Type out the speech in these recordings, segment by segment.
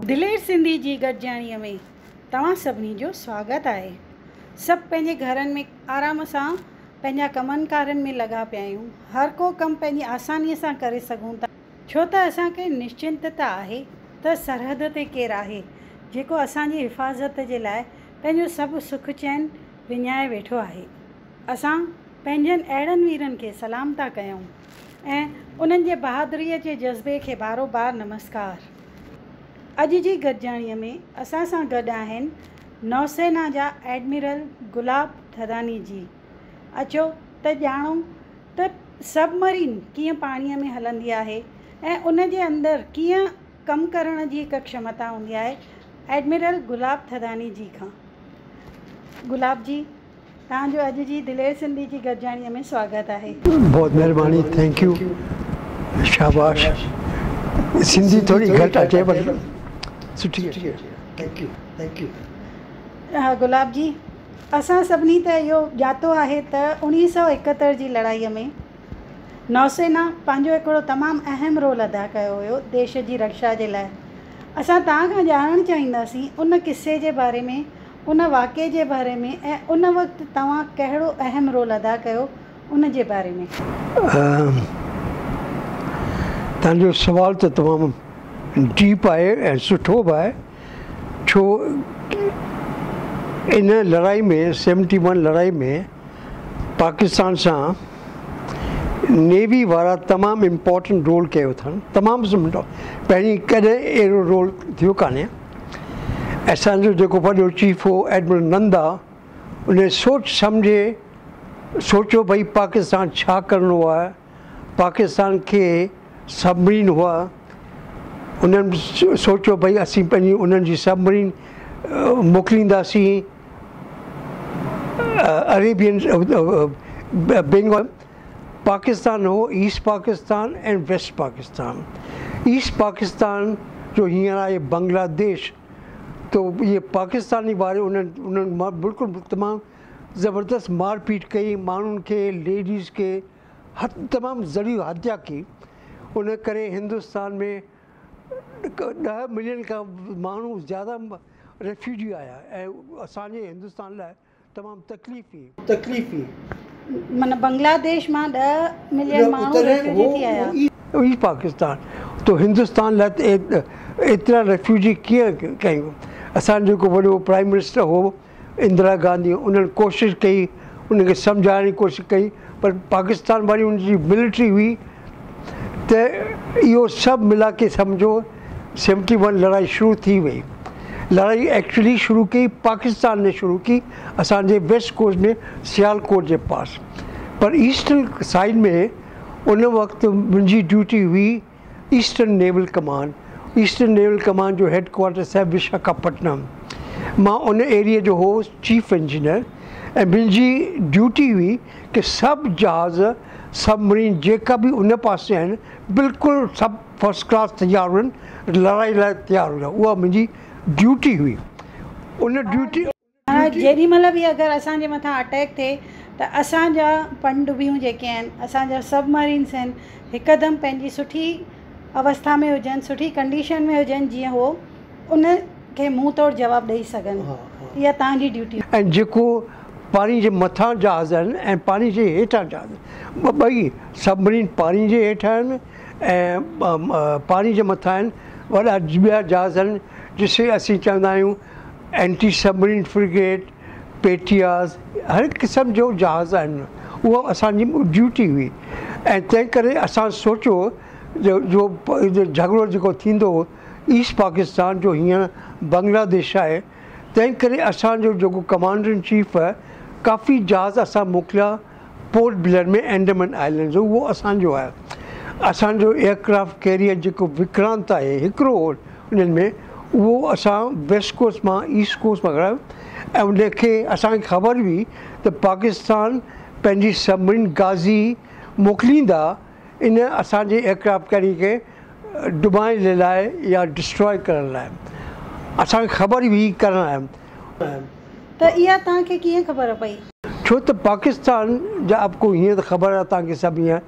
दिलेर सिंधी जी गॾिजाणीअ में तव्हां सभिनी जो स्वागत आहे। सभु पंहिंजे घरनि में आराम सां पंहिंजा कमनि कारनि में लॻा पिया आहियूं। हर को कमु पंहिंजी आसानीअ सां करे सघूं था, छो त असांखे निश्चिंतता आहे त सरहद ते केरु आहे जेको असांजी हिफ़ाज़त जे लाइ पंहिंजो सभु सुख चैन विञाए वेठो आहे। असां पंहिंजनि अहिड़नि वीरनि खे सलाम था कयूं ऐं उन्हनि जे बहादुरीअ जे जज़्बे खे बारोबार नमस्कार। अॼु जी गॾिजाणीअ में असां सां गॾु आहिनि नौसेना जा एडमिरल गुलाब थदानी जी। अचो त ॼाणूं त सबमरीन कीअं पाणीअ में हलंदी आहे ऐं उन जे अंदरि कीअं कमु करण जी हिकु क्षमता हूंदी आहे। एडमिरल गुलाब थदानी जी खां। गुलाब जी, तव्हांजो अॼु जी दिलेर सिंधी जी गॾिजाणीअ में स्वागत आहे। बहुत महिरबानी, थैंक यू, शाबाश। सिंधी थोड़ी घटि अचे पर सुठी आहे। Thank U. गुलाब जी, असां सभिनी त इहो ॼातो आहे त 1971 जी लड़ाईअ में नौसेना पंहिंजो हिकिड़ो तमामु अहम रोल अदा कयो हुयो देश जी रक्षा जे लाइ। असां तव्हां खां ॼाणणु चाहींदासीं उन किस्से जे बारे में, उन वाक़े जे बारे में, ऐं उन वक़्तु तव्हां कहिड़ो अहम रोल अदा कयो उन जे बारे में। तव्हांजो सुवाल त तमामु डीप आहे ऐं सुठो बि आहे, छो इन लड़ाई में 71 लड़ाई में पाकिस्तान सां नेवी वारा तमामु इम्पोर्टेंट रोल कयो अथनि। तमामु सुठो, पहिरीं कॾहिं अहिड़ो रोल थियो कान्हे। असांजो जेको वॾो चीफ हो एडमिरल नंदा, उन सोचो भई पाकिस्तान छा करिणो आहे। पाकिस्तान खे सबमरीन हुआ, उन्हनि सोचियो भई असीं पंहिंजी उन्हनि जी सबमरीन मोकिलींदासीं अरेबियन बंगाल। पाकिस्तान हो ईस्ट पाकिस्तान ऐं वेस्ट पाकिस्तान। ईस्ट पाकिस्तान जो हींअर आहे बांग्लादेश, तो इहे पाकिस्तानी वारे उन्हनि बिल्कुलु तमामु ज़बरदस्त मारपीट कई, माण्हुनि खे, लेडीज़ खे तमामु ज़री हत्या कई। उन करे हिंदुस्तान में 10 मिलियन खां माण्हू ज़्यादा रेफ्यूजी आया ऐं असांजे हिंदुस्तान लाइ तमामु तकलीफ़ हुई। माना बांग्लादेश मां 10 मिलियन माण्हू रेफ्यूजी थी आया। ईस्ट पाकिस्तान तो हिंदुस्तान लाइ एतिरा रेफ्यूजी कीअं कयूं। असांजो जेको वॾो प्राइम मिनिस्टर हो इंदिरा गांधी, उन्हनि कोशिशि कई, उनखे सम्झाइण जी कोशिशि कई, पर पाकिस्तान वारी उनजी मिलिट्री हुई त इहो सभु मिला के सम्झो 71 लड़ाई शुरू थी वई। लड़ाई एक्चुअली शुरू कई पाकिस्तान ने शुरू की असांजे वेस्ट कोस्ट में सियालकोट जे पास, पर ईस्टर्न साइड में उन वक़्तु मुंहिंजी ड्यूटी हुई eastern naval command. Eastern naval command जो हेडक्वार्टर्स आहे विशाखापट्टनम। मां उन एरिया जो हो चीफ इंजीनियर ऐं मुंहिंजी ड्यूटी हुई कि सभु जहाज़ सबमरीन जेका बि उन पासे आहिनि बिल्कुलु सभु फर्स्ट क्लास तयारु हुजनि, लड़ाई लाइ तयारु हुजनि। उहा मुंहिंजी ड्यूटी हुई। उन ड्यूटी जेॾी महिल बि अगरि असांजे मथां अटैक थिए त असांजा पनडुबियूं जेके आहिनि, असांजा सबमरीन्स आहिनि, हिकदमि पंहिंजी सुठी अवस्था में हुजनि, सुठी कंडीशन में हुजनि, जीअं हो उन खे मुंहुं तोड़ जवाबु ॾेई सघनि। इहा तव्हांजी ड्यूटी। ऐं जेको पाणी जे मथां जहाज़ आहिनि ऐं पाणी जे हेठां जहाज़, ॿई सबमरीन पाणी जे हेठां आहिनि ऐं पाणी जे मथां आहिनि। वॾा ॿिया जहाज़ आहिनि जिसे असीं चवंदा आहियूं एंटी सबमरीन फ्रिगेट, पेटियाज़, हर क़िस्म जो जहाज़ आहिनि। उहा असांजी ड्यूटी हुई ऐं तंहिं करे असां सोचियो जो झगड़ो जेको थींदो ईस्ट पाकिस्तान जो हींअर बांग्लादेश आहे, तंहिं करे असांजो जेको कमांडर इन चीफ आहे काफ़ी जहाज़ असां मोकिलिया पोर्ट ब्लेयर में एंडमान आइलैंड जो, उहो असांजो आहे। असांजो एयरक्राफ्ट कैरियर जेको विक्रांत आहे हिकिड़ो उन्हनि में, उहो असां वेस्ट कोस्ट मां ईस्ट कोस्ट मां करायो ऐं उनखे असांखे ख़बर हुई त पाकिस्तान पंहिंजी सबमरीन गाज़ी मोकिलींदा इन असांजे एयरक्राफ्ट कैरियर खे डुबाइण लाइ या डिस्ट्रॉय करण लाइ। असांखे ख़बर हुई करण लाइ। त इहा तव्हांखे कीअं ख़बर पई? छो त पाकिस्तान जा आपको हीअं त ख़बर आहे तव्हांखे सभु हीअं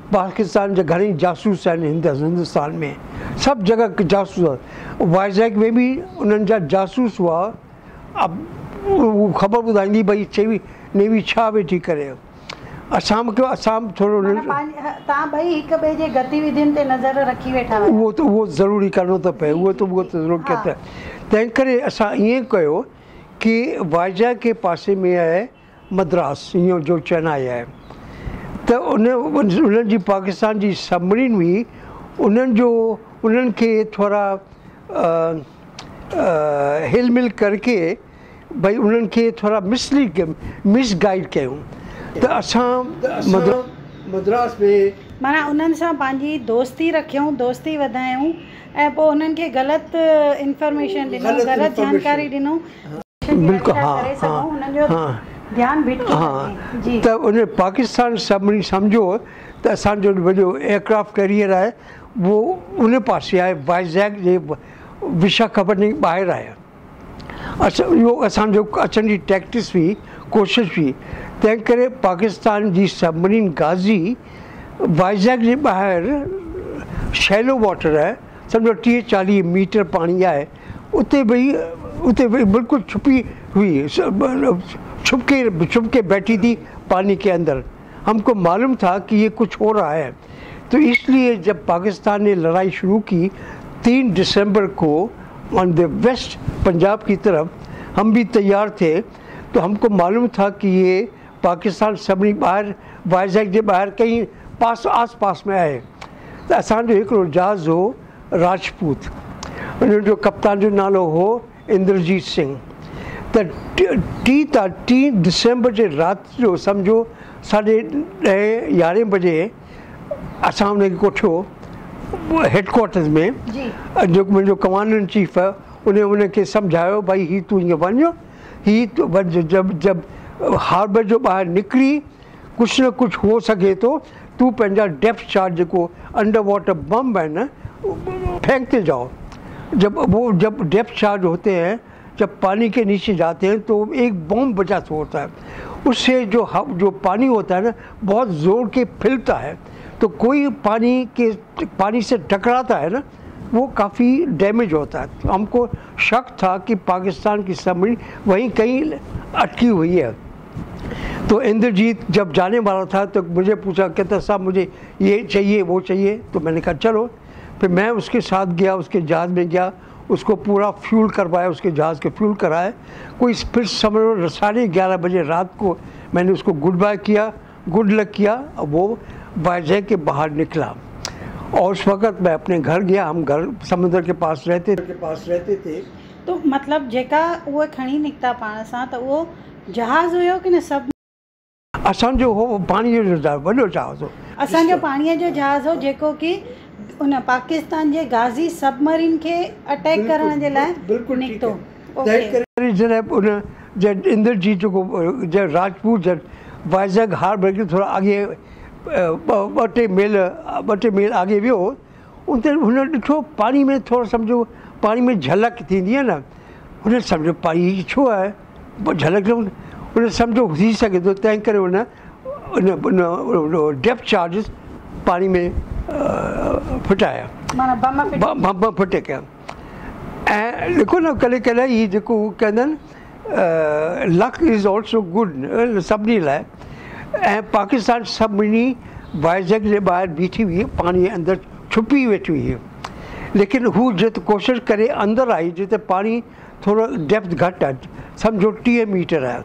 पाकिस्तान जा घणेई जासूस आहिनि हिंदुस्तान में, सभु जॻह जासूस आहे। वाइज़ैग में बि उन्हनि जा जासूस हुआ। उहो ख़बर ॿुधाईंदी भई नेवी छा वेठी करे। असां थोरो तव्हां ॿई हिक ॿिए जे गतिविधियुनि ते नज़र रखी वेठा हुआ। उहो ज़रूरी करिणो थो पए, उहो त ज़रूरु कयो। तंहिं करे असां ईअं कयो कि वाइज़ैग के पासे में आहे मद्रास, ईअं जो चेन्नई आहे, त उन्हनि जी पाकिस्तान जी सबमरीन हुई। उन्हनि खे थोरा हिलमिल करके भई उन्हनि खे थोरा मिसगाइड कयूं। त असां मद्रास में माना उन्हनि सां पंहिंजी दोस्ती रखियऊं, दोस्ती वधायूं ऐं पोइ उन्हनि खे ग़लति इंफॉर्मेशन ॾिनऊं, ग़लति जानकारी ॾिनऊं। बिल्कुलु हाँ ध्यान भिटकी त उन पाकिस्तान सबमरीन सम्झो त असांजो वॾो एयरक्राफ्ट कैरियर आहे उहो उन पासे आहे, वाइज़ैग जे विशाखापट्टनम ॿाहिरि आहे। इहो असांजो अचण जी टैक्टिस हुई, कोशिशि हुई। तंहिं करे पाकिस्तान जी सबमरीन गाज़ी वाइज़ैग जे ॿाहिरि शैलो वाटर आहे, सम्झो 30-40 मीटर पाणी आहे, उते बिल्कुलु छुपी हुई, छुप के बैठी थी पानी के अंदर। हमको मालूम था कि ये कुछ हो रहा है, तो इसलिए जब पाकिस्तान ने लड़ाई शुरू की 3 दिसंबर को ऑन द वेस्ट पंजाब की तरफ, हम भी तैयार थे। तो हमको मालूम था कि ये पाकिस्तान सभिनी ॿाहिरि वाइज़ैग जे ॿाहिरि कहीं आस पास में आहे। त असांजो हिकिड़ो जहाज़ हो राजपूत, उन जो कप्तान जो नालो हो इंद्रजीत सिंह। त 3 दिसंबर जे राति जो सम्झो 10:30-11 बजे असां उनखे कोठियो हेडक्वार्टर्स में। जो मुंहिंजो कमांडर इन चीफ आहे उनखे सम्झायो भई ही तूं ईअं वञ, जब हार्बर जो ॿाहिरि निकिरी कुझु न कुझु हो सघे थो, तूं पंहिंजा डेप्थ चार्ज जेको अंडर वाटर बम है न फेंकते जाओ। जब डेप्थ चार्ज होते हैं, जब पानी के नीचे जाते हैं तो एक बॉम्ब बचा होता है, उससे जो पानी होता है ना बहुत ज़ोर के फैलता है, तो कोई पानी से टकराता है ना वो काफ़ी डैमेज होता है। तो हमको शक था कि पाकिस्तान की सबमरीन वहीं कहीं अटकी हुई है। तो इंद्रजीत जब जाने वाला था तो मुझे पूछा, कहता साहब मुझे ये चाहिए वो चाहिए। तो मैंने कहा चलो। फिर मैं उसके साथ गया, उसके जहाज़ में गया, उसको पूरा फ्यूल करवाया, उसके जहाज़ के फ्यूल कराए। फिर समझो 11:30 बजे रात को मैंने उसको गुड बाय किया, गुड लक किया, वो वाइज़ैग के बाहर निकला। और उस वक़्त मैं अपने घर गया, हम घर समुद्र के पास रहते थे। तो मतलब जेका उहे खणी निकिता पाण सां, त उहो जहाज़ हुयो कि न सब? असांजो हो पाणीअ जो वॾो जहाज़ हो, असांजो पाणीअ जो जहाज़ हो जेको कि उन पाकिस्तान जे गाज़ी सबमरीन खे अटैक करण जे लाइ निकितो। जॾहिं इंद्रजीत जो राजपूत वाइज़ैग हार्बर के थोड़ा आगे ॿ टे मील आगे वियो, उते हुन ॾिठो पानी में थोरो सम्झो पानी में झलक थींदी आहे न, हुन सम्झो पाणी छो आहे झलक, हुन सम्झो थी सघे थो। तंहिं करे उन डेप्थ चार्जिस पानी में फिटाया, बम फिटे कया। ऐं ॾिठो न कॾहिं कॾहिं हीअ जेको कहंदा आहिनि लक इज़ ऑल्सो गुड सभिनी लाइ। ऐं पाकिस्तान सबमरीन वाइज़ैग जे ॿाहिरि बीठी हुई, पाणी जे अंदरि छुपी वेठी हुई, लेकिन हू जिते कोशिशि करे अंदरि आई जिते पाणी थोरो डेप्थ घटि आहे, सम्झो 30 मीटर आहे।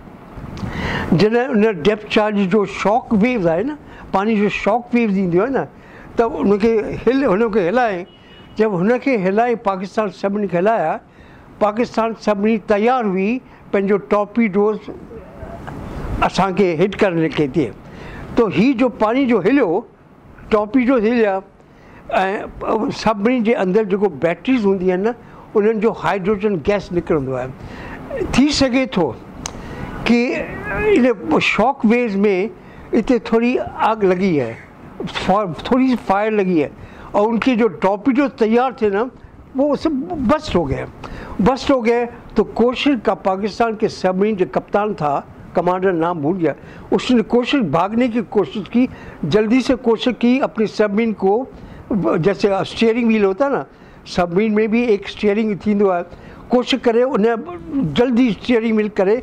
जॾहिं उन डेप्थ चार्ज जो शॉक वेव्स आहे न, पाणी जो शॉक वेव्स ईंदियूं आहे न, त हुनखे हिलाए। जब हुनखे हिलाए पाकिस्तान सबमरीन खे हिलाया, पाकिस्तान सबमरीन तयारु हुई पंहिंजो टॉर्पीडोज़ असांखे हिट करण के लिए। तो ही जो पानी जो हिलियो, टॉर्पीडोज़ हिलिया, ऐं सबमरीन जे अंदरि जेको बैटरीज़ हूंदी आहिनि न, उन्हनि जो हाइड्रोजन गैस निकिरंदो आहे। थी सघे थो कि इन शॉक वेव्स में इते थोड़ी आग लगी है, थोड़ी सी फायर लगी है, और उनकी जो टॉर्पीडो तैयार थे ना वो सब बस्ट हो गए। तो तो कोशिश का पाकिस्तान के सबमरीन जो कप्तान था, कमांडर नाम भूल गया, उसने भागने की कोशिश की, जल्दी से कोशिश की अपनी सबमरीन को, जैसे स्टीयरिंग व्हील होता है ना, सबमरीन में भी एक स्टीयरिंग थींदो आहे, कोशिश करे उन्हें जल्दी स्टीयरिंग व्हील करे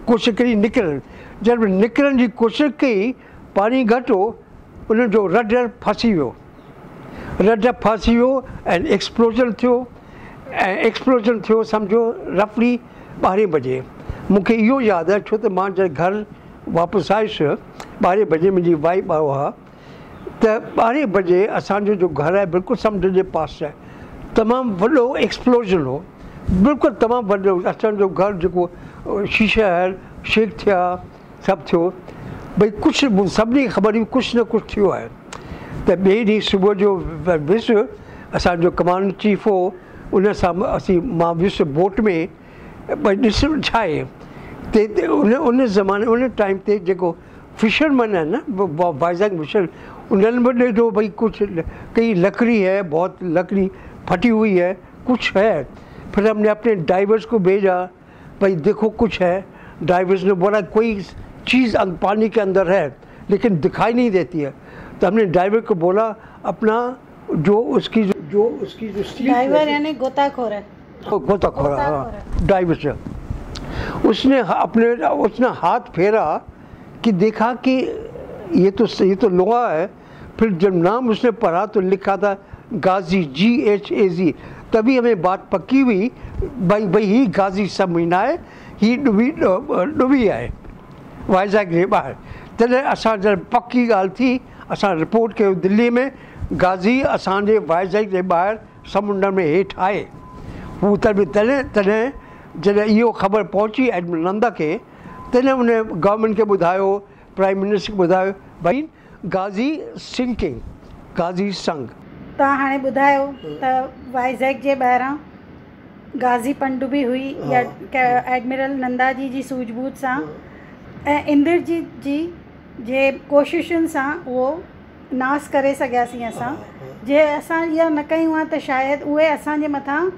कोशिश करी निकिरण। जब निकिरण जी कोशिश कई, पानी घटि हो, उन जो रडर फासी वियो ऐं एक्सप्लोजन थियो सम्झो रफली 12 बजे। मूंखे इहो यादि आहे छो त मां जॾहिं घर वापसि आयुसि 12 बजे, मुंहिंजी वाइफ हुआ, त 12 बजे असांजो जो घरु आहे बिल्कुलु समुंड जे पास आहे, तमामु वॾो एक्सप्लोजन हो, बिल्कुलु तमामु वॾो। असांजो घरु जेको शीशा शेक थिया, सभु थियो, भई कुझु सभिनी खे ख़बर हुई कुझु न कुझु थियो आहे। त ॿिए ॾींहुं सुबुह जो वियुसि, असांजो कमांडर चीफ हो, उन सां मां वियुसि बोट में, भई ॾिस छा आहे ते उन ज़माने उन टाइम ते जेको फिशरमैन आहिनि न, वाइज़ैग फिशर, उन्हनि बि ॾिठो भई कुझु कई लकड़ी है, बहुत लकड़ी फटी हुई है, कुछ है। फिर हमने अपने डाइवर्स को भेजा, भाई देखो कुछ है। डाइवर्स ने बोला कोई चीज़ पानी के अंदर है लेकिन दिखाई नहीं देती है। तो हमने ड्राइवर को बोला अपना जो उसकी ड्राइवर यानी गोताखोर है, गोताखोर, हाँ ड्राइवर से, उसने हाथ फेरा कि देखा कि ये तो लोहा है। फिर जब नाम उसने पढ़ा तो लिखा था गाजी, GHAZ। तभी हमें बात पक्की हुई भाई ही गाजी सबमरीन आहे, ही डुबी आहे वाइज़ैग जे ॿाहिरि। तॾहिं असां जॾहिं पक्की ॻाल्हि थी, असां रिपोर्ट कयो दिल्ली में, गाज़ी असांजे वाइज़ैग जे ॿाहिरि समुंड में हेठि आहे। हू तॾहिं जॾहिं इहो ख़बर पहुची एडमिरल नंदा खे, तॾहिं उन गवर्नमेंट खे ॿुधायो, प्राइम मिनिस्टर खे ॿुधायो भई गाज़ी सिंकिंग, गाज़ी संग। तव्हां हाणे ॿुधायो त वाइज़ैग जे ॿाहिरां गाज़ी पनडुबी हुई या एडमिरल नंदा जी सूझबूझ सां ऐं इंद्रजीत जी जे कोशिशुनि सां उहो नास करे सघियासीं असां। जे असां इहा न कयूं हा त शायदि उहे असांजे मथां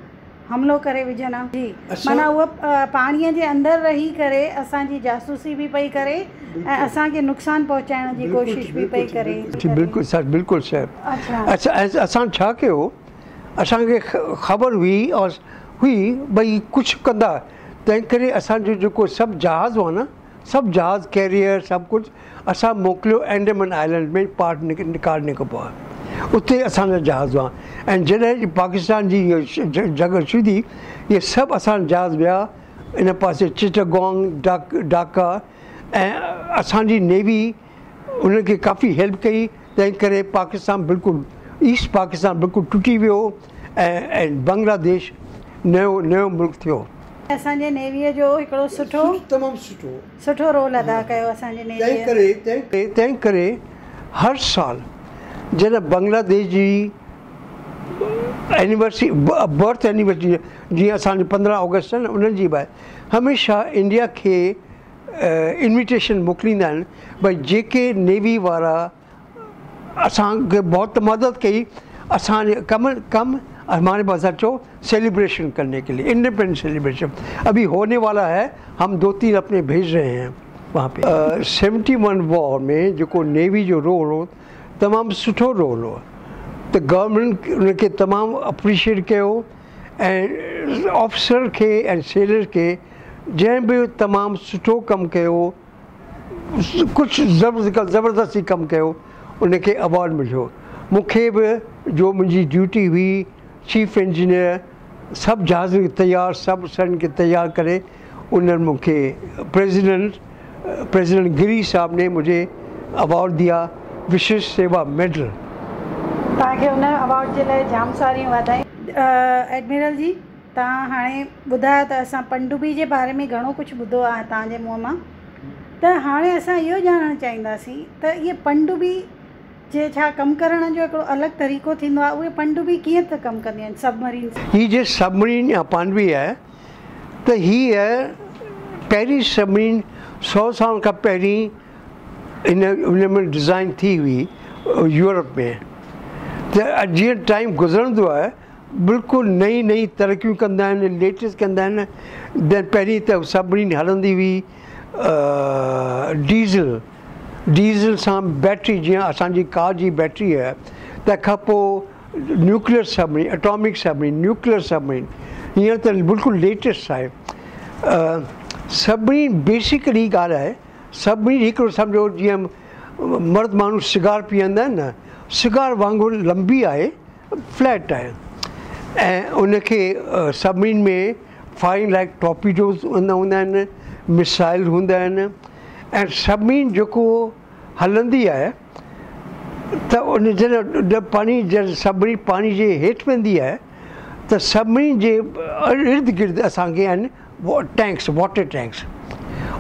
हमिलो करे विझनि हा। जी, माना उहा पाणीअ जे अंदरि रही करे असांजी जासूसी बि पई करे ऐं असांखे नुक़सानु पहुचाइण जी कोशिशि बि पई करे। बिल्कुलु सर, बिल्कुलु सर। असां छा कयो, असांखे ख़बर हुई भई कुझु कंदा, तंहिं करे असांजो जेको सभु जहाज़ हुआ न, सभु जहाज़ कैरियर सभु कुझु असां मोकिलियो एंडमान आइलैंड में पार्ट निकालने खां पोइ। उते असांजा जहाज़ हुआ ऐं जॾहिं पाकिस्तान जी जॻह छुटी, इहे सभु असांजा जहाज़ विया इन पासे चिटागोंग, ढाका, ऐं असांजी नेवी उनखे काफ़ी हेल्प कई। तंहिं करे पाकिस्तान बिल्कुलु, ईस्ट पाकिस्तान बिल्कुलु टुटी वियो ऐं बांग्लादेश नयो मुल्क थियो। असांजे नेवीअ जो हिकिड़ो तमामु सुठो रोल अदा कयो असांजे नेवीअ। तंहिं करे हर साल जॾहिं बांग्लादेश जी एनिवर्सरी, बर्थ एनिवर्सरी, जीअं असांजी 15 अगस्त आहे न, उन्हनि जी बि हमेशह इंडिया खे इन्विटेशन मोकिलींदा आहिनि भई जेके नेवी वारा असांखे बहुत मदद कई, असांजे कम हमारे पास अच्छो सेलिब्रेशन करने के लिए, इंडिपेंडेंस सेलिब्रेशन अभी होने वाला है। हम 2-3 अपने भेज रहे हैं वहाँ पे। 71 वॉर में जो नेवी जो रोल हो तमामु सुठो रोल हो, तो गवर्नमेंट उनके तमामु अप्रिशिएट कयो ऐं ऑफिसर खे ऐं सेलर खे जंहिं बि तमामु सुठो कमु कयो, कुझु ज़बरदस्ती कमु कयो, उनखे अवॉर्ड मिलियो। मूंखे बि जो मुंहिंजी ड्यूटी हुई चीफ इंजीनियर, सभु जहाज़ खे तयारु, सभु सन खे तयारु करे उन्होंने मुझे प्रेसिडेंट गिरी साहब ने मुझे अवार्ड दिया, विशेष सेवा मेडल। तव्हांखे उन अवार्ड जे लाइ जाम सारियूं वाधायूं। एडमिरल जी, तव्हां हाणे ॿुधायो त असां पनडुबी जे बारे में घणो कुझु ॿुधो आहे तव्हांजे मुंहं मां, त हाणे असां इहो ॼाणणु चाहींदासीं त इहे पनडुबी जे छा कमु करण जो हिकिड़ो अलॻि तरीक़ो थींदो आहे, उहे पनडुबी कीअं त कमु कंदियूं आहिनि सबमरीन? हीअ जे सबमरीन या पानवी आहे त हीअ पहिरीं सबमरीन 100 साल खां पहिरीं इन में डिज़ाइन थी हुई यूरोप में। त जीअं टाइम गुज़रंदो आहे बिल्कुलु नई नई तरक़ियूं कंदा आहिनि, लेटेस्ट कंदा आहिनि। पहिरीं त सभिनी हलंदी हुई डीज़ल सां बैटरी, जीअं असांजी कार जी बैटरी आहे। तंहिंखां पोइ nuclear submarine, atomic submarine, nuclear submarine, हींअर त बिल्कुलु लेटेस्ट आहे। सबमरीन बेसिकली ॻाल्हि आहे, सबमरीन हिकिड़ो सम्झो जीअं मर्द माण्हू सिगार पीअंदा आहिनि न, सिगार वांगुरु लंबी आहे, फ्लैट आहे। ऐं उनखे सबमरीन में फायरिंग लाइक टॉर्पीडोज़ हूंदा आहिनि, मिसाइल हूंदा आहिनि। ऐं सबमरीन जेको हलंदी आहे त उन जॾहिं पाणी, जॾहिं सबमरीन पाणी जे हेठि वेंदी आहे त सबमरीन जे इर्द गिर्द असांखे आहिनि टैंक्स, वाटर टैंक्स।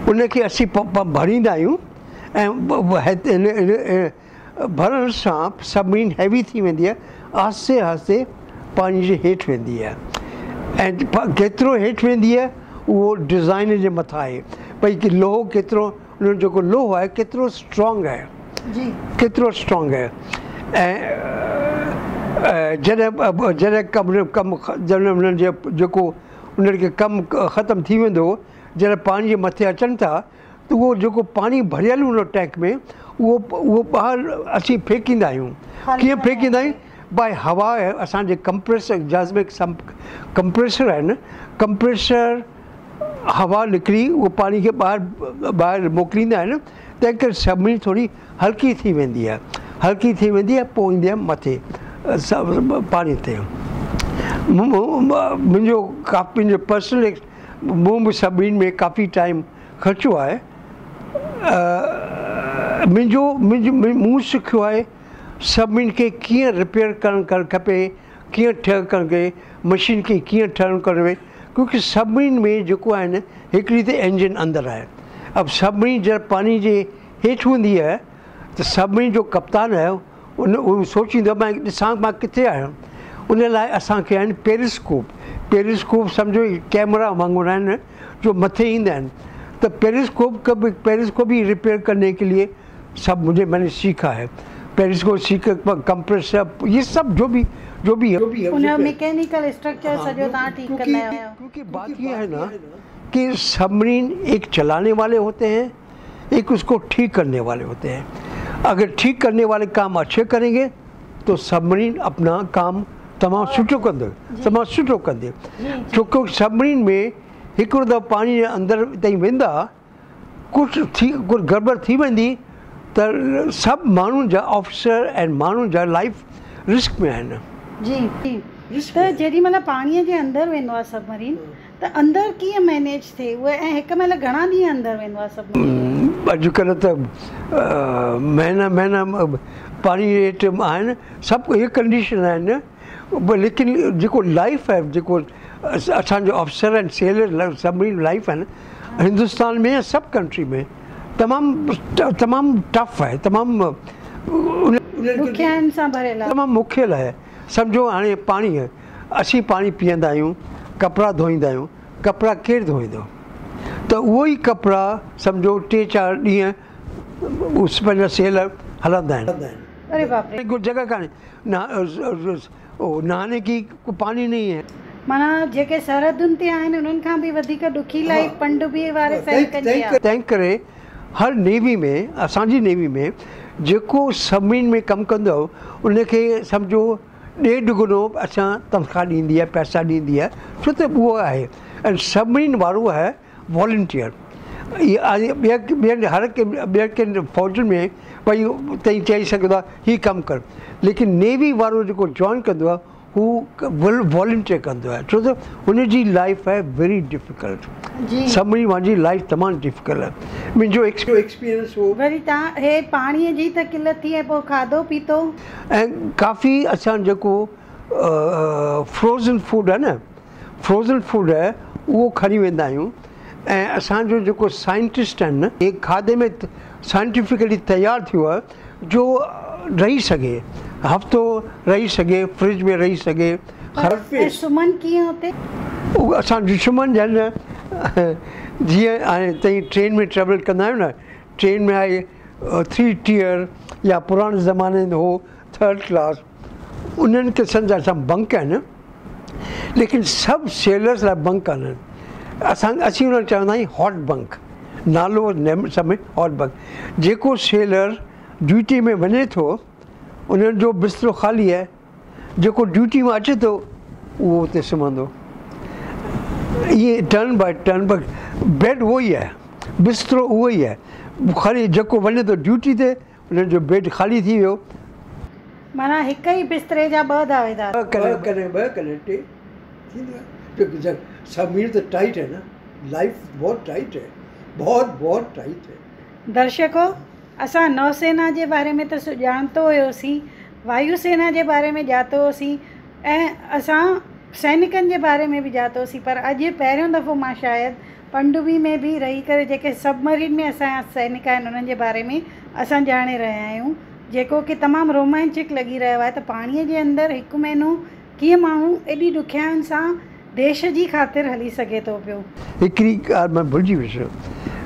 उनखे असीं भरींदा आहियूं ऐं भरण सां सबमरीन हैवी थी वेंदी आहे, आहिस्ते आहिस्ते पाणी जे हेठि वेंदी आहे। ऐं केतिरो हेठि वेंदी आहे उहो डिज़ाइन जे मथां आहे, भई कि लोहो केतिरो, उनजो जेको लोहो आहे केतिरो स्ट्रॉन्ग आहे, केतिरो स्ट्रॉन्ग आहे। ऐं जॾहिं उन्हनि जे जेको उन्हनि खे कमु ख़तमु थी वेंदो, जॾहिं पाणी जे मथे अचनि था त उहो जेको पाणी भरियल हूंदो टैंक में, उहो ॿाहिरि असीं फेंकींदा आहियूं। कीअं फेंकींदा आहियूं? बाय हवा आहे, असांजे कंप्रेसर, जहाज़ में कंप्रेसर आहिनि, कंप्रेसर हवा निकिरी उहो पाणी खे ॿाहिरि मोकिलींदा आहिनि। तंहिं करे सबमरीन थोरी हल्की थी वेंदी आहे, हल्की थी वेंदी आहे, पोइ ईंदी आहे मथे पाणी ते। मुंहिंजो मुंहिंजो पर्सनल, मूं बि सबमरीन में काफ़ी टाइम ख़र्चो आहे। मूं सिखियो आहे सबमरीन खे कीअं रिपेयर करणु खपे, कीअं ठहिणु खपे, मशीन खे कीअं ठहिणु खपे। क्योंकि सबमरीन में जेको आहे न, हिकिड़ी त इंजन अंदरि आहे। अब सबमरीन जॾहिं पाणी जे हेठि हूंदी आहे त सबमरीन जो कप्तान आहे, उहो सोचींदो आहे मां ॾिसां मां किथे आहियां। उन लाइ असांखे आहिनि पेरिस्कोप। पेरिस्कोप सम्झो कैमरा वांगुरु आहिनि जो मथे ईंदा आहिनि। तो पेरिस्कोप ही रिपेयर करने के लिए सब मैंने सीखा है। पेरिस्कोप सीख, कंप्रेसर, ये सब जो भी है मैकेनिकल स्ट्रक्चर सजो ता ठीक करना है। क्योंकि बात ये है ना कि सबमरीन एक चलाने वाले होते हैं, एक उसको ठीक करने वाले होते हैं। अगर ठीक करने वाले काम अच्छे करेंगे तो सबमरीन अपना काम तमामु सुठो कंदो, तमामु सुठो कंदे। छोकी सबमरीन में हिकिड़ो दफ़ो पाणी जे अंदरि ताईं वेंदा, कुझु गड़बड़ थी वेंदी त सभु माण्हुनि जा, ऑफिसर ऐं माण्हुनि जा लाइफ रिस्क में आहिनि। जी त जेॾी महिल पाणीअ जे अंदरि वेंदो आहे सबमरीन, त अंदरि कीअं मैनेज थिए उहे, ऐं हिकु महिल घणा ॾींहं अंदरि वेंदो आहे सबमरीन? अॼुकल्ह त महीना पाणी हेठि आहिनि, सभु इहे कंडीशन आहिनि। लेकिन जेको लाइफ आहे, जेको असांजो officer and seller submarine life आहिनि हिंदुस्तान में या सभु कंट्री में तमामु टफ आहे, तमामु तमामु मुश्किल आहे। सम्झो हाणे पाणी आहे, असीं पाणी पीअंदा आहियूं, कपिड़ा धोईंदा आहियूं, कपिड़ा केरु धोईंदो? त उहो ई कपिड़ा सम्झो 3-4 ॾींहं पंहिंजा सेलर हलंदा आहिनि। अरे बाप रे, कोई जगह कान्हे, नहाने की पानी नहीं है। माना जेके सरहदुनि ते आहिनि उन्हनि खां बि वधीक ॾुखी लाइफ पनडुब्बी वारे सैनिकनि जी। तंहिं करे हर नेवी में, असांजी नेवी में जेको सबमरीन में कमु कंदो उनखे सम्झो 1.5 गुनो असां तनख़्वाह ॾींदी आहे, पैसा ॾींदी आहे, छो त उहो आहे। ऐं सबमरीन वारो आहे वॉलंटियर। हर ॿियनि फ़ौजुनि में भई तई चई सघंदो आहे हीउ कमु कर, लेकिन नेवी वारो जेको जॉइन कंदो आहे हू वॉलंटियर कंदो आहे, छो त हुनजी लाइफ आहे वेरी डिफिकल्ट। सबमरीन वारी लाइफ तमामु डिफिकल्ट आहे। मुंहिंजो एक्सपीरियंस हो। वरी तव्हां हे पाणीअ जी त किल्लत थी आहे, पोइ खाधो पीतो ऐं काफ़ी असां जेको फ्रोज़न फूड आहे न, फ्रोज़न फूड आहे उहो खणी वेंदा आहियूं। ऐं असांजो जेको साइंटिस्ट आहिनि न, हे खाधे में साइंटिफिकली तयारु थियो आहे जो रही सघे, हफ़्तो रही सघे, फ्रिज में रही सघे। सुमन कीअं हुते? असां दुश्मन जन जीअं हाणे तई ट्रेन में ट्रेवल कंदा आहियूं न, ट्रेन में आहे 3 टियर या पुराणे ज़माने में हो 3rd क्लास, उन्हनि क़िस्मनि जा असां बंक आहिनि, लेकिन सभु सेलर्स लाइ बंक आहिनि असीं हुनखे चवंदा आहियूं हॉट बंक नालो समेत हॉट बंक जेको सेलर ड्यूटी में वञे थो उन्हनि जो बिस्तरो ख़ाली आहे जेको ड्यूटी मां अचे थो उहो उते सुम्हंदो इएं टर्न बाय टर्न बेड उहो ई आहे बिस्तरो उहो ई आहे ख़ाली जेको वञे थो ड्यूटी ते उन्हनि जो बेड ख़ाली थी वियो माना हिक ई बिस्तरे जा ॿ दावेदार ॿ कॾहिं टे थींदो आहे समीर त टाइट है ना लाइफ बहुत टाइट है बहुत टाइट है दर्शकों असां नौसेना जे बारे में त ॼाणतो हुयोसीं वायुसेना जे बारे में ॼातो होसीं ऐं असां सैनिकनि जे बारे में बि ॼातोसीं पर अॼु पहिरियों दफ़ो मां शायदि पनडुब्बी में बि रही करे जेके सबमरीन में असांजा सैनिक आहिनि उन्हनि जे बारे में असां ॼाणे रहिया आहियूं जेको कि तमामु रोमांचिक लॻी रहियो आहे त पाणीअ जे अंदरि हिकु महीनो कीअं माण्हू एॾी ॾुखियाईनि सां देश जी ख़ातिर हली सघे थो पियो हिकिड़ी ॻाल्हि मां भुलिजी वियुसि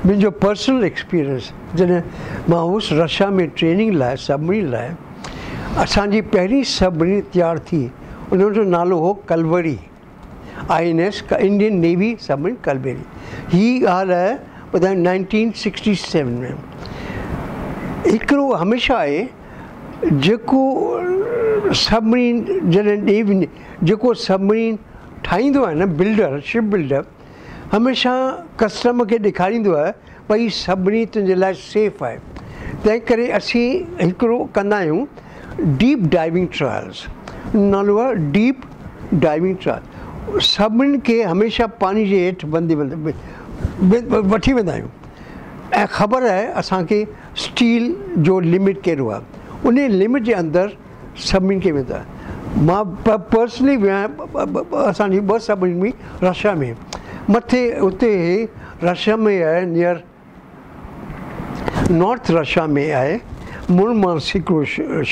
मुंहिंजो पर्सनल एक्सपीरियंस जॾहिं मां हुउसि रशिया में ट्रेनिंग लाइ सबमरीन लाइ असांजी पहिरीं सबमरीन तयारु थी उनजो नालो हो Kalvari INS Indian Navy submarine Kalvari हीअ ॻाल्हि आहे ॿुधायो 1967 में हिकिड़ो हमेशह आहे जेको सबमरीन जॾहिं नेवी जेको सबमरीन ठाहींदो आहे न बिल्डर शिप बिल्डर हमेशह कस्टमर खे ॾेखारींदो आहे भई सबमरीन तुंहिंजे लाइ सेफ आहे तंहिं करे असीं हिकिड़ो कंदा आहियूं डीप डाइविंग ट्रायल्स नालो आहे डीप डाइविंग ट्रायल सबमरीन खे हमेशह पाणी जे हेठि वठी वेंदा आहियूं ऐं ख़बर आहे असांखे स्टील जो लिमिट कहिड़ो आहे उन लिमिट जे अंदरि सबमरीन खे वेंदो आहे मां पर्सनली वियो आहियां असांजी 2 सबमरीन में रशिया में मथे उते रशिया में आहे नियर नॉर्थ रशिया में आहे मुर्मांस्क हिकिड़ो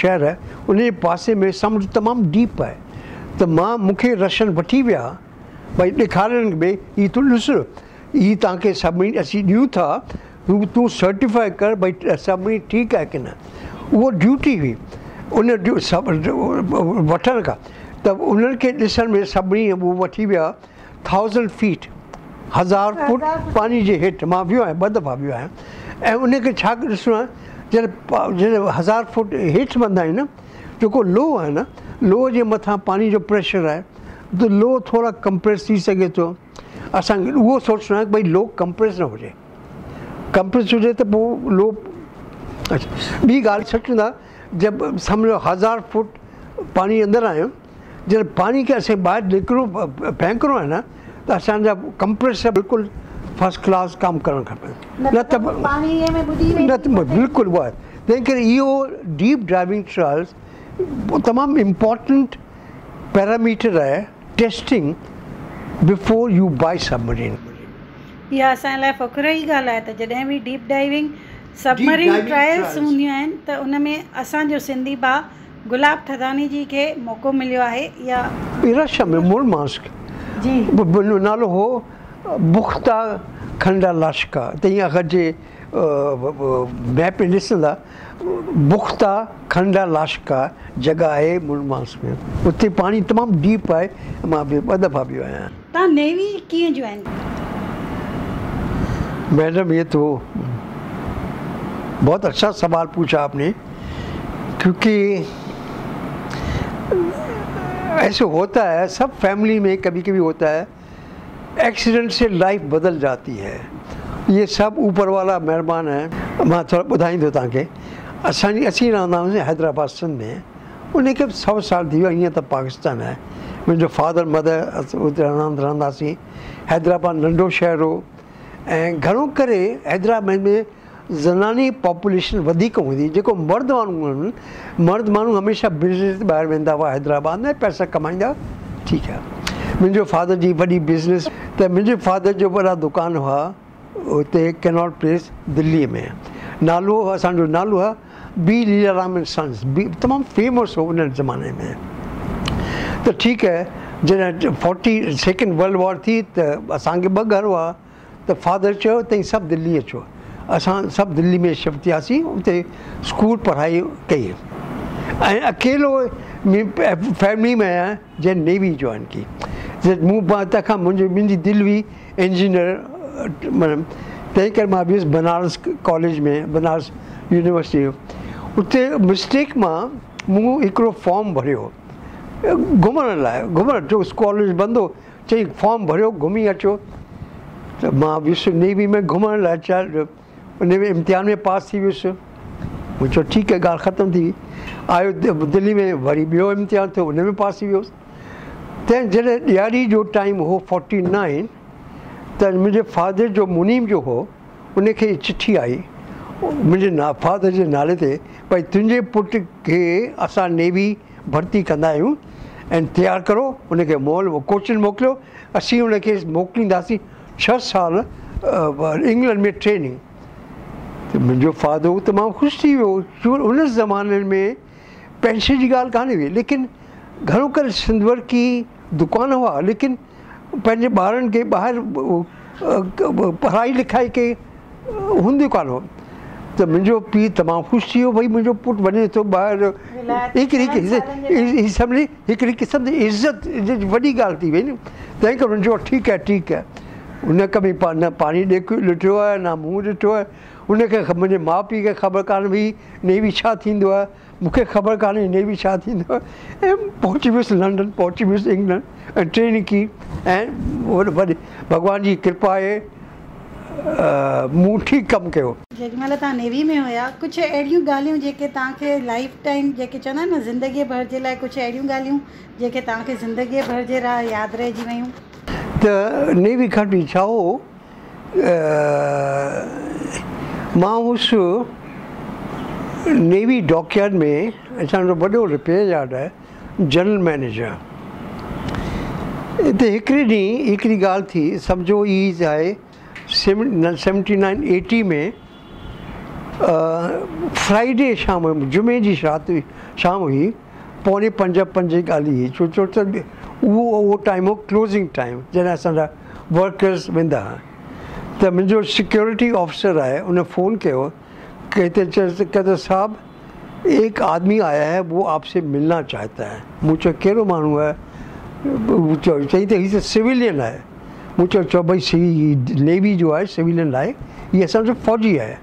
शहर आहे उन जे पासे में समुंड तमामु डीप आहे त मूंखे रशियन वठी विया भई ॾेखारण भई हीअ तूं ॾिस हीअ तव्हांखे सबमरीन असीं ॾियूं था तूं सर्टिफाई कर भई सबमरीन ठीकु आहे की न उहो ड्यूटी हुई उन वठण खां त उन्हनि खे ॾिसण में सबमरीन उहो वठी विया 1000 फीट 1000 फुट पाणी जे हेठि मां वियो आहियां 2 दफ़ा वियो आहियां ऐं उनखे छा ॾिसणो आहे जॾहिं 1000 फुट हेठि वेंदा आहियूं न जेको लोह आहे न लोह जे मथां पाणी जो प्रेशर आहे त लोह थोरा कंप्रेस थी सघे थो असांखे उहो सोचणो आहे भई लोह कंप्रेस न हुजे कंप्रेस हुजे त पोइ लोह अच्छा ॿी ॻाल्हि सचंदा जब सम्झो 1000 फुट पाणी अंदरि आहियूं जॾहिं पाणी खे असां ॿाहिरि निकिरो फेंकणो आहे न त असांजा कंप्रेसर बिल्कुलु फस्ट क्लास कमु करणु खपे न त बिल्कुलु उहा तंहिं करे इहो डीप डाइविंग ट्रायल्स तमामु इम्पॉर्टेंट पैरामीटर आहे testing before you buy submarine इहा असांजे लाइ फ़ख़ुर जी ॻाल्हि आहे त जॾहिं बि डीप डाइविंग सबमरीन ट्रायल्स हूंदियूं आहिनि त उन में असांजो सिंधी भाउ गुलाब थदानी जी खे मौक़ो मिलियो आहे या रशिया में मुर्मांस्क जी नालो हो बुख्ता खंडा लाश्का त ईअं अगरि जे मैप में ॾिसंदा बुख्ता खंडा लाश्का जॻह आहे मुर्मांस्क में उते पाणी तमामु डीप आहे मां बि 2 दफ़ा वियो आहियां तव्हां नेवी कीअं जॉइन मैडम ये तो बहुत अच्छा सवाल पूछा आपने क्योंकि ऐसे होता है सब फैमिली में कभी कभी होता है एक्सीडेंट से लाइफ बदल जाती है ये सब ऊपर वाला मेहरबान है मां थोड़ा ॿुधाईंदो तव्हांखे असीं रहंदा हुआसीं हैदराबाद सिंध में उनखे 100 साल थी वियो हीअं त पाकिस्तान आहे मुंहिंजो फादर मदर उते रहंदासीं हैदराबाद नंढो शहर हो ऐं घणो करे हैदराबाद में ज़नानी पॉपुलेशन वधीक हूंदी जेको मर्द माण्हू आहिनि मर्द माण्हू हमेशह बिज़नेस ॿाहिरि वेंदा हुआ हैदराबाद में पैसा कमाईंदा ठीकु आहे मुंहिंजो फादर जी वॾी बिज़नेस त मुंहिंजे फादर जो वॾा दुकान हुआ उते कैनॉट प्लेस दिल्लीअ में नालो असांजो नालो आहे बी लीलाराम एंड सन्स बी तमामु फेमस हो उन ज़माने में त ठीकु आहे जॾहिं 42nd वर्ल्ड वॉर थी त असांखे 2 घर हुआ त फादर चयो त सभु दिल्ली अचो असां सभु दिल्ली में शिफ्ट थियासीं उते स्कूल पढ़ाई कई ऐं अकेलो फैमिली में आहियां जंहिं नेवी जॉइन की मूं तंहिंखां मुंहिंजी दिलि हुई इंजीनियर, मतिलबु तंहिं करे मां वियुसि बनारस कॉलेज में, बनारस यूनिवर्सिटी। उते मिस्टेक मां मूं हिकिड़ो फॉर्म भरियो घुमण लाइ, जो कॉलेज बंदि हो, चई फॉर्म भरियो घुमी अचो। त मां वियुसि नेवी में घुमण लाइ, उन में इम्तिहान में पास थी वियुसि। मूं चयो ठीकु आहे, ॻाल्हि ख़तमु थी। आयो दिल्ली में, वरी ॿियो इम्तिहान थियो, उन में पास थी वियुसि। त जॾहिं ॾियारी जो टाइम हो 49, त मुंहिंजे फादर जो मुनीम जो हो, उनखे चिठी आई मुंहिंजे फादर जे नाले ते, भई तुंहिंजे पुट खे असां नेवी भर्ती कंदा आहियूं ऐं तयारु करो, उनखे कोचिन मोकिलियो, असीं उनखे मोकिलींदासीं 6 साल इंग्लैंड में ट्रेनिंग। त मुंहिंजो फादर तमामु ख़ुशि थी वियो, छो उन ज़माने में पैसे जी ॻाल्हि कान्हे हुई, लेकिन घणो करे सिंधवर की दुकान हुआ, लेकिन पंहिंजे ॿारनि खे ॿाहिरि पढ़ाई लिखाई के हूंदियूं कान हो। त मुंहिंजो पीउ तमामु ख़ुशि थी वियो, भई मुंहिंजो पुटु वञे थो ॿाहिरि, हिकिड़ी क़िस्म जी इज़त वॾी ॻाल्हि थी वई न। तंहिं करे मुंहिंजो ठीकु आहे, ठीकु आहे। उन कभी न पाणी ॾिठो आहे, न मुंहुं ॾिठो आहे। उनखे मुंहिंजे माउ पीउ खे ख़बर कान हुई नेवी छा थींदो आहे, मूंखे ख़बर कान्हे नेवी छा थींदो आहे। ऐं पहुची वियुसि लंडन, पहुची वियुसि इंग्लैंड ऐं ट्रेनिंग की। ऐं वॾे भॻवान जी कृपा आहे, मूं ठीकु कमु कयो। जेॾीमहिल तव्हां नेवी में हुया, कुझु अहिड़ियूं ॻाल्हियूं जेके तव्हांखे लाइफ टाइम, जेके चवंदा आहिनि न ज़िंदगीअ भर जे लाइ, कुझु अहिड़ियूं ॻाल्हियूं जेके तव्हांखे ज़िंदगीअ भर जे लाइ यादि रहिजी वियूं? त नेवी खां बि छा हो, मां हुउसि नेवी डॉकयार्ड में, असांजो वॾो रिपेयर यार्ड आहे, जनरल मैनेजर। हिते हिकिड़े ॾींहुं हिकिड़ी ॻाल्हि थी, सम्झो ई आहे 79-80 में फ्राइडे शाम, जुमे जी राति शाम हुई, 4:45 ॻाल्हि हुई, छो त उहो टाइम हो क्लोज़िंग टाइम, जॾहिं असांजा वर्कर्स वेंदा। त मुंहिंजो सिक्योरिटी ऑफिसर आहे, उन फ़ोन कयो, कहते साहब एक आदमी आया है, वो आपसे मिलना चाहता है। मूं चयो कहिड़ो माण्हू आहे? चई त हीअ त सिविलियन आहे। मूं चयो भई नेवी जो आहे, सिविलियन आहे, हीअ असांजो फ़ौजी आहे।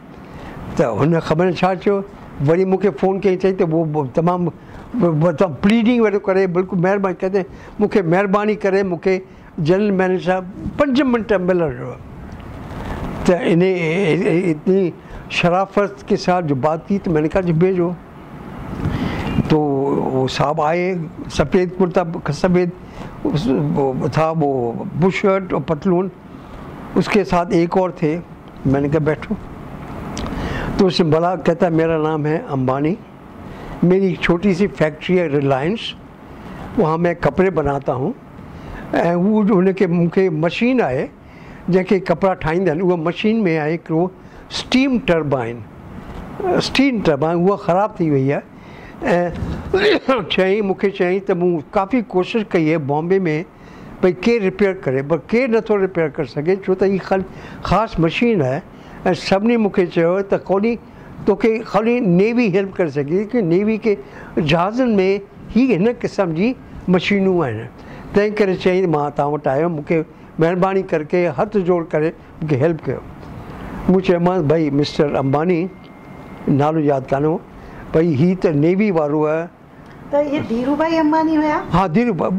त हुन ख़बर छा चयो, वरी मूंखे फ़ोन कई, चई त वो तमामु प्लीडिंग वेठो करे, बिल्कुलु महिरबानी, कहते मूंखे महिरबानी करे मूंखे जनरल मैनेजर साहब 5 मिंट मिलणो। तो इन्हें इतनी शराफत के साथ जो बात की, तो मैंने कहा जी भेजो। तो वो साहब आए, सफ़ेद कुर्ता, सफ़ेद था, वो बुशर्ट और पतलून, उसके साथ एक और थे। मैंने कहा बैठो। तो उसने बड़ा, कहता मेरा नाम है अंबानी, मेरी छोटी सी फैक्ट्री है रिलायंस, वहाँ मैं कपड़े बनाता हूँ। ऐं वो जो उनके मूंखे मशीन आहे जंहिंखे कपिड़ा ठाहींदा आहिनि, उहा मशीन में आहे हिकिड़ो स्टीम टर्बाइन, उहा ख़राबु थी वई आहे। ऐं मूंखे चयईं त मूं काफ़ी कोशिशि कई आहे बॉम्बे में, भई केरु रिपेयर करे, पर केरु नथो रिपेयर करे सघे, छो त हीअ ख़ासि मशीन आहे। ऐं सभिनी मूंखे चयो त कोन्हे तोखे ख़ाली नेवी हेल्प करे सघे, की नेवी के जहाज़नि में ही हिन क़िस्म जी मशीनूं आहिनि। तंहिं करे चयईं मां तव्हां वटि आयो, मूंखे महिरबानी करके हथ जोड़ करे मूंखे हेल्प कयो। मूं चयोमांसि भई मिस्टर अंबानी, नालो यादि कान हो, भई ही त नेवी वारो आहे। तो ये धीरू भाई अंबानी हुआ? हाँ धीरू भाई,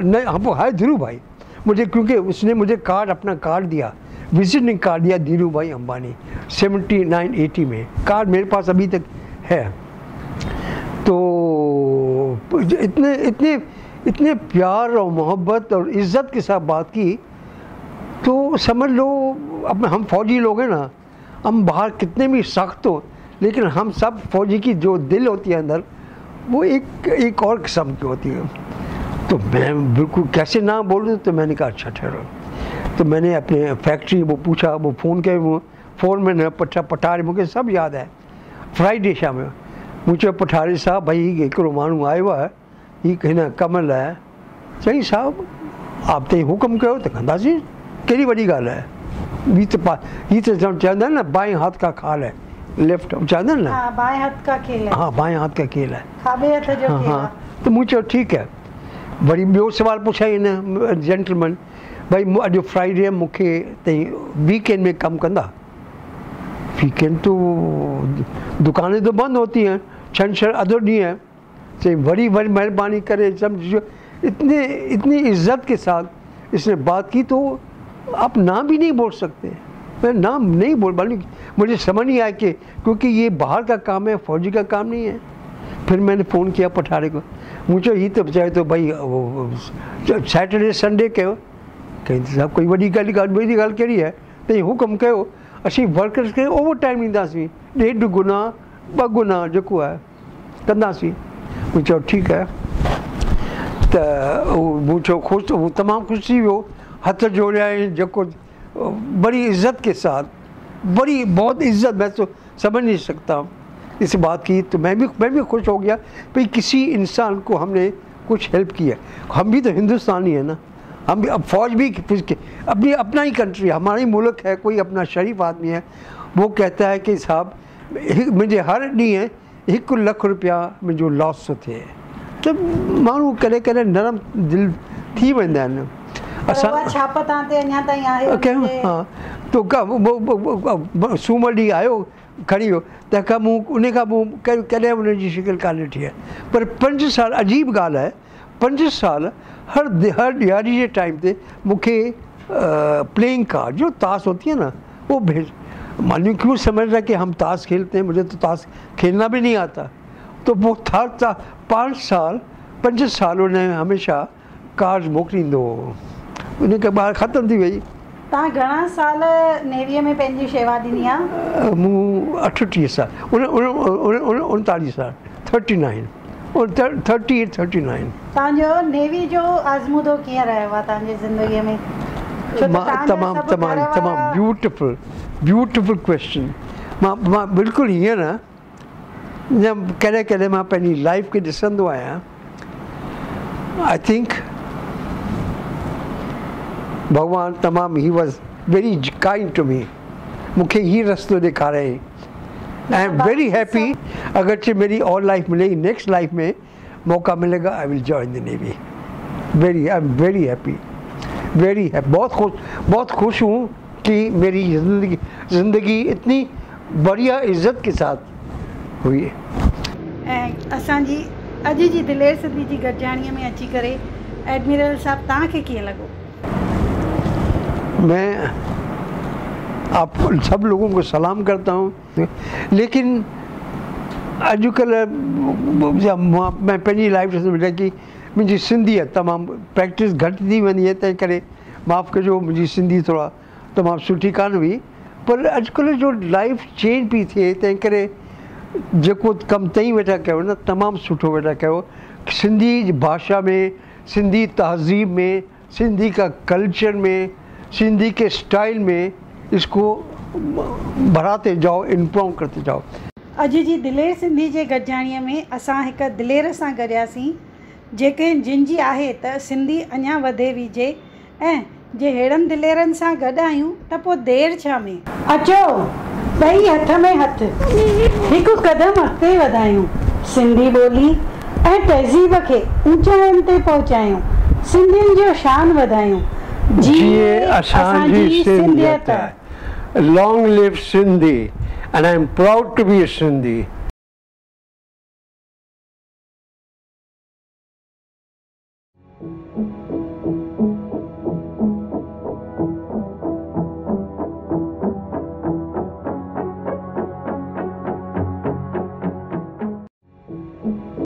नहीं हाँ वो है धीरू भाई, मुझे क्योंकि उसने मुझे कार्ड, अपना कार्ड दिया, विजिटिंग कार्ड दिया धीरू भाई अंबानी 79-80 में, कार्ड मेरे पास अभी तक है। तो इतने प्यार और मोहब्बत और इज़्ज़त के साथ बात की, तो समझ लो अब हम फौजी लोग हैं ना, हम बाहर कितने भी सख्त हो, लेकिन हम सब फौजी की जो दिल होती है अंदर, वो एक और किस्म की होती है। तो मैं बिल्कुल कैसे ना बोल दूँ, तो मैंने कहा अच्छा ठहरो। तो मैंने अपने फैक्ट्री वो पूछा, वो फ़ोन के वो फ़ोन में न पठारी, मुझे सब याद है, फ्राइडे शाम में मुझे पठारी साहब भई हिकिड़ो माण्हू आयो आहे, ही हिन कम लाइ। चई साहब आप ते हुकुम कयो त कंदासीं, कहिड़ी वॾी ॻाल्हि आहे। हीअ त चवंदा आहिनि न बाएं हाथ का खाल है, लेफ्ट चवंदा आहिनि न, बाएं हाथ का खेल है। हाँ बाएं हाथ का खेल है, खाॿे हथ जो खेल है। तो मूं चयो ठीकु है। वरी ॿियो सुवाल पुछाई हिन जेंटलमैन, भई अॼु फ्राइडे मूंखे तई वीकेंड में कमु कंदा? वीकेंड तो दुकानें तो बंद होती हैं, छंछर अधो ॾींहुं है। चई वरी महिरबानी करे समझो, इतनी इज्जत के साथ इसने बात की, तो आप नाम भी नहीं बोल सकते। मैं नाम नहीं बोल पाई, मुझे समझ नहीं आया कि क्योंकि ये बाहर का काम है, फौजी का काम नहीं है। फिर मैंने फ़ोन किया पठारे को, मुझे ही तो चाहे तो भाई सैटरडे संडे कयो, कहीं साहब कोई वही ॻाल्हि कहिड़ी है, तो हुकुम कयो असीं वर्कर्स खे ओवर टाइम ॾींदासीं, 1.5 गुना 2 गुना जेको आहे कंदासीं। मूं चयो ठीकु आहे। त मूं चयो ख़ुशि, उहो तमामु ख़ुशि थी वियो, हथ जोड़ियाईं, जेको बड़ी इज़्ज़त के साथ, बड़ी बहुत इज़्ज़त, मैं तो समझ नहीं सकता इस बात की। तो मैं भी खुश हो गया भाई किसी इंसान को हमने कुछ हेल्प की है। हम भी तो हिंदुस्तानी है ना, हम भी, अब फौज भी अपनी अपना ही कंट्री, हमारा ही मुल्क है, कोई अपना शरीफ आदमी है, वो कहता है कि साहब मुझे हर ॾींहुं 1 लख रुपया मुंहिंजो लॉस थो थिए। त माण्हू कॾहिं कॾहिं नरम दिलि थी वेंदा आहिनि। कयूं हा, तो सूमर ॾींहुं आयो खणी वियो, तंहिंखां मूं उन खां पोइ कॾहिं उनजी शिकिल कान ॾिठी आहे। पर 5 साल, अजीब ॻाल्हि आहे, 5 साल हर ॾियारी जे टाइम ते मूंखे प्लेइंग कार्ड जो ताश होती है ना वो भेज। मालूम क्यों समझ रहा कि हम ताश खेलते हैं, मुझे तो ताश खेलना भी नहीं आता। तो वो था 5 साल उन्हें हमेशा कार्ड मोकिलींदो हो, उनखे ॿार ख़तमु थी वई। तव्हां घणा साल नेवीअ में पंहिंजी शेवा ॾिनी आहे? मूं 38 साल, 39 साल, 39 तव्हांजो नेवी जो आज़मूदो कीअं रहियो आहे तव्हांजी ज़िंदगीअ में? तमामु ब्यूटिफुल क्वेश्चन। मां बिल्कुलु हीअं न, कॾहिं कॾहिं मां पंहिंजी लाइफ खे ॾिसंदो आहियां, आई थिंक भगवान तमामु, he was very kind to me, मूंखे ही रस्तो ॾेखारियईं। आई एम वेरी हैप्पी, अगरचे मेरी और लाइफ मिलेगी, नेक्स्ट लाइफ में मौका मिलेगा, I will join the navy. I am very happy, very happy, बहुत खुश हूँ कि मेरी ज़िंदगी इतनी बढ़िया इज़्ज़त के साथ हुई है। ऐं असांजी अॼु जी दिलेर सिंधी जी गॾिजाणीअ में अची करे एडमिरल साहब तव्हांखे कीअं लॻो? मैं आप सब लोगों को सलाम करता हूँ, लेकिन अॼुकल्ह मैं पंहिंजी लाइफ ॾिसंदो आहियां कि मुंहिंजी सिंधी आहे तमामु प्रैक्टिस घटि थी वेंदी आहे, तंहिं करे माफ़ु कजो, मुंहिंजी सिंधी थोरा तमामु सुठी कान हुई। पर अॼुकल्ह जो लाइफ चेंज पई थिए, तंहिं करे जेको कमु तई वेठा कयो न, तमामु सुठो वेठा कयो। सिंधी भाषा में, सिंधी तहज़ीब में, सिंधी का कल्चर में, सिंधी के स्टाइल में इसको बढ़ाते जाओ, इम्प्रूव करते जाओ। अॼु जी दिलेर सिंधी जे गॾिजाणीअ में असां हिकु दिलेर सां गॾियासीं, जेके जिन जी आहे त सिंधी अञा वधे विझे, ऐं जे अहिड़नि दिलेरनि सां गॾु आहियूं त पोइ देरि छा में। अचो ॿई हथ में हथ, हिकु क़दम अॻिते वधायूं, सिंधी ॿोली ऐं तहज़ीब खे ऊचाइनि ते पहुचायूं, सिंधियुनि जो शान वधायूं। जीए असांजी सिंधियत। Long live Sindhi, and I am proud to be a Sindhi.